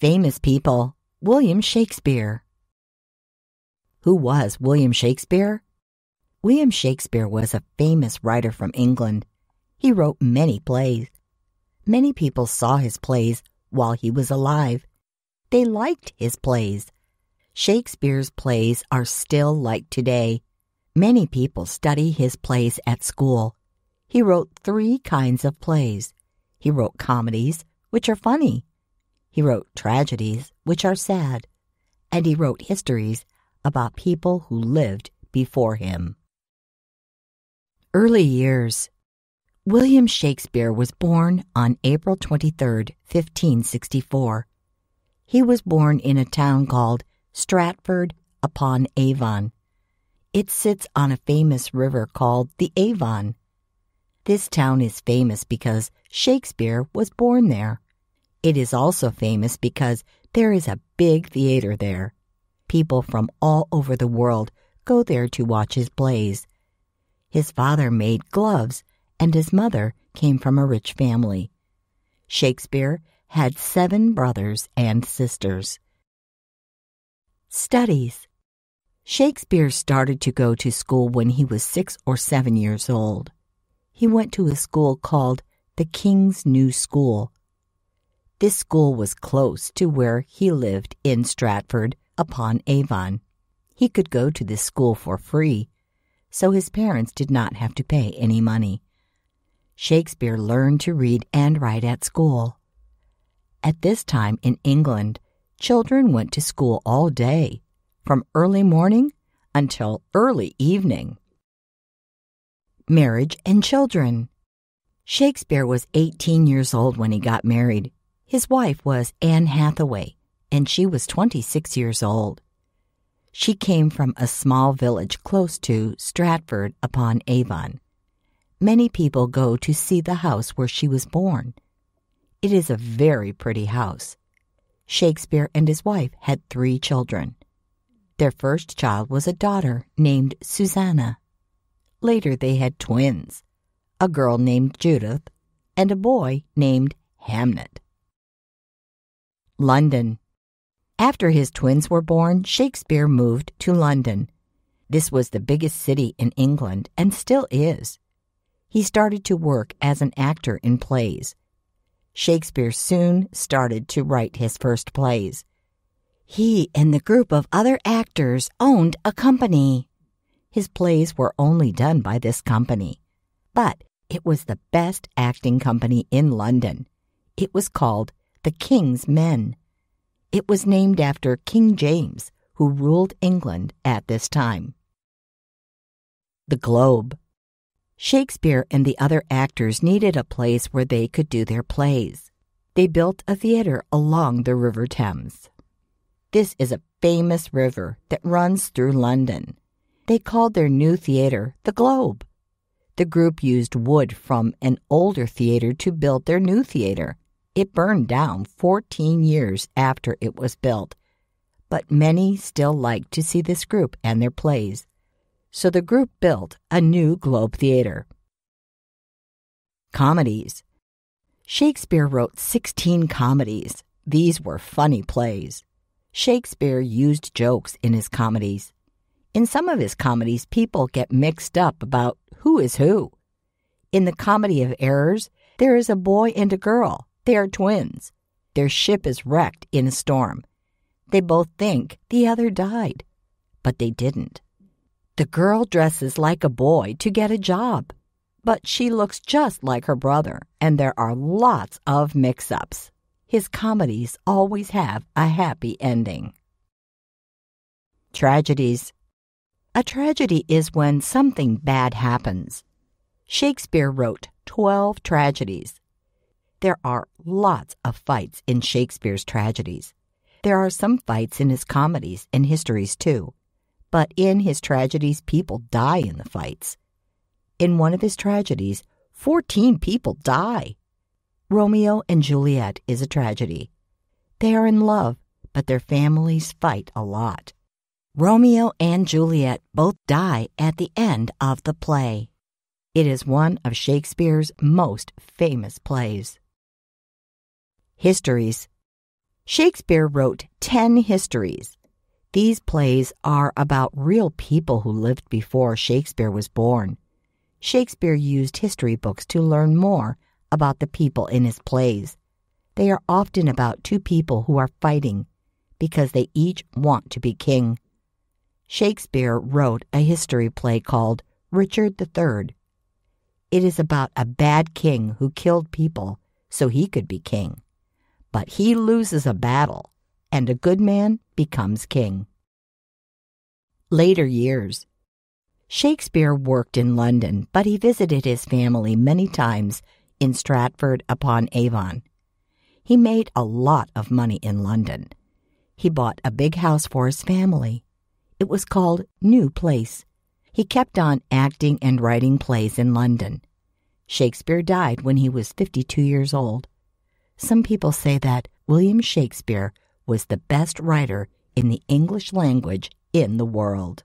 Famous people. William Shakespeare. Who was William Shakespeare? William Shakespeare was a famous writer from England. He wrote many plays. Many people saw his plays while he was alive. They liked his plays. Shakespeare's plays are still liked today. Many people study his plays at school. He wrote 3 kinds of plays. He wrote comedies, which are funny. He wrote tragedies, which are sad. And he wrote histories about people who lived before him. Early years. William Shakespeare was born on April 23, 1564. He was born in a town called Stratford upon Avon. It sits on a famous river called the Avon. This town is famous because Shakespeare was born there. It is also famous because there is a big theater there. People from all over the world go there to watch his plays. His father made gloves, and his mother came from a rich family. Shakespeare had 7 brothers and sisters. Studies. Shakespeare started to go to school when he was 6 or 7 years old. He went to a school called the King's New School. This school was close to where he lived in Stratford upon Avon. He could go to this school for free, so his parents did not have to pay any money. Shakespeare learned to read and write at school. At this time in England, children went to school all day, from early morning until early evening. Marriage and children. Shakespeare was 18 years old when he got married. His wife was Anne Hathaway, and she was 26 years old. She came from a small village close to Stratford upon Avon. Many people go to see the house where she was born. It is a very pretty house. Shakespeare and his wife had 3 children. Their first child was a daughter named Susanna. Later they had twins, a girl named Judith and a boy named Hamnet. London. After his twins were born, Shakespeare moved to London. This was the biggest city in England and still is. He started to work as an actor in plays. Shakespeare soon started to write his first plays. He and the group of other actors owned a company. His plays were only done by this company, but it was the best acting company in London. It was called the King's Men. It was named after King James, who ruled England at this time. The Globe. Shakespeare and the other actors needed a place where they could do their plays. They built a theater along the River Thames. This is a famous river that runs through London. They called their new theater the Globe. The group used wood from an older theater to build their new theater. It burned down 14 years after it was built, but many still liked to see this group and their plays. So the group built a new Globe Theater. Comedies. Shakespeare wrote 16 comedies. These were funny plays. Shakespeare used jokes in his comedies. In some of his comedies, people get mixed up about who is who. In the Comedy of Errors, there is a boy and a girl. They are twins. Their ship is wrecked in a storm. They both think the other died, but they didn't. The girl dresses like a boy to get a job, but she looks just like her brother, and there are lots of mix-ups. His comedies always have a happy ending. Tragedies. A tragedy is when something bad happens. Shakespeare wrote 12 tragedies. There are lots of fights in Shakespeare's tragedies. There are some fights in his comedies and histories too, but in his tragedies people die in the fights. In one of his tragedies, 14 people die. Romeo and Juliet is a tragedy. They are in love, but their families fight a lot. Romeo and Juliet both die at the end of the play. It is one of Shakespeare's most famous plays. Histories. Shakespeare wrote 10 histories. These plays are about real people who lived before Shakespeare was born. Shakespeare used history books to learn more about the people in his plays. They are often about two people who are fighting because they each want to be king. Shakespeare wrote a history play called Richard III. It is about a bad king who killed people so he could be king. But he loses a battle, and a good man becomes king. Later years. Shakespeare worked in London, but he visited his family many times in Stratford upon Avon. He made a lot of money in London. He bought a big house for his family. It was called New Place. He kept on acting and writing plays in London. Shakespeare died when he was 52 years old. Some people say that William Shakespeare was the best writer in the English language in the world.